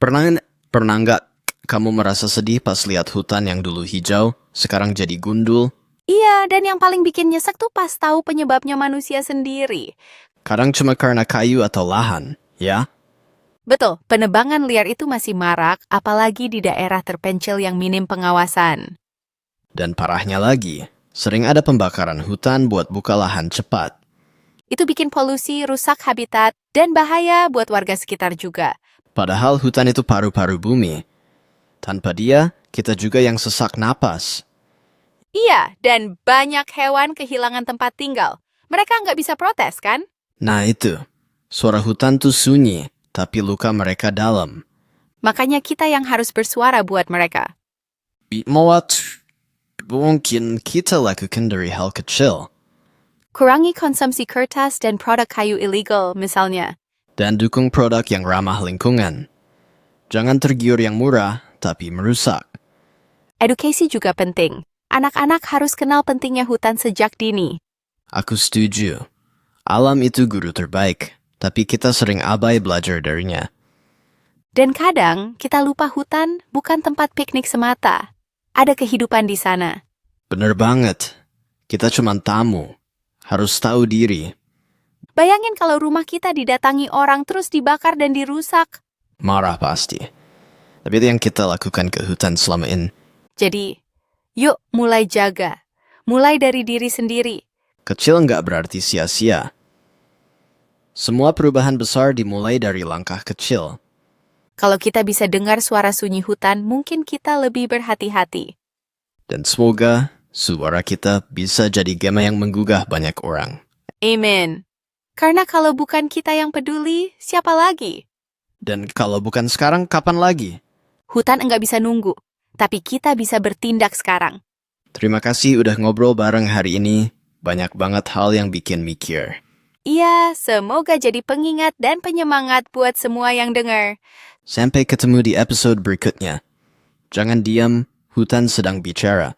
Pernah pernah nggak kamu merasa sedih pas lihat hutan yang dulu hijau, sekarang jadi gundul? Iya, dan yang paling bikin nyesek tuh pas tahu penyebabnya manusia sendiri. Kadang cuma karena kayu atau lahan, ya? Betul, penebangan liar itu masih marak, apalagi di daerah terpencil yang minim pengawasan. Dan parahnya lagi, sering ada pembakaran hutan buat buka lahan cepat. Itu bikin polusi, rusak habitat, dan bahaya buat warga sekitar juga. Padahal hutan itu paru-paru bumi. Tanpa dia, kita juga yang sesak napas. Iya, dan banyak hewan kehilangan tempat tinggal. Mereka nggak bisa protes, kan? Nah itu, suara hutan tuh sunyi, tapi luka mereka dalam. Makanya kita yang harus bersuara buat mereka. Mawat, mungkin kita lakukan dari hal kecil. Kurangi konsumsi kertas dan produk kayu ilegal, misalnya. Dan dukung produk yang ramah lingkungan. Jangan tergiur yang murah, tapi merusak. Edukasi juga penting. Anak-anak harus kenal pentingnya hutan sejak dini. Aku setuju. Alam itu guru terbaik, tapi kita sering abai belajar darinya. Dan kadang kita lupa hutan bukan tempat piknik semata. Ada kehidupan di sana. Bener banget. Kita cuma tamu. Harus tahu diri. Bayangin kalau rumah kita didatangi orang terus dibakar dan dirusak. Marah pasti. Tapi itu yang kita lakukan ke hutan selama ini. Jadi, yuk mulai jaga. Mulai dari diri sendiri. Kecil nggak berarti sia-sia. Semua perubahan besar dimulai dari langkah kecil. Kalau kita bisa dengar suara sunyi hutan, mungkin kita lebih berhati-hati. Dan semoga suara kita bisa jadi gema yang menggugah banyak orang. Amin. Karena kalau bukan kita yang peduli, siapa lagi? Dan kalau bukan sekarang, kapan lagi? Hutan enggak bisa nunggu, tapi kita bisa bertindak sekarang. Terima kasih udah ngobrol bareng hari ini. Banyak banget hal yang bikin mikir. Iya, semoga jadi pengingat dan penyemangat buat semua yang dengar. Sampai ketemu di episode berikutnya. Jangan diam, hutan sedang bicara.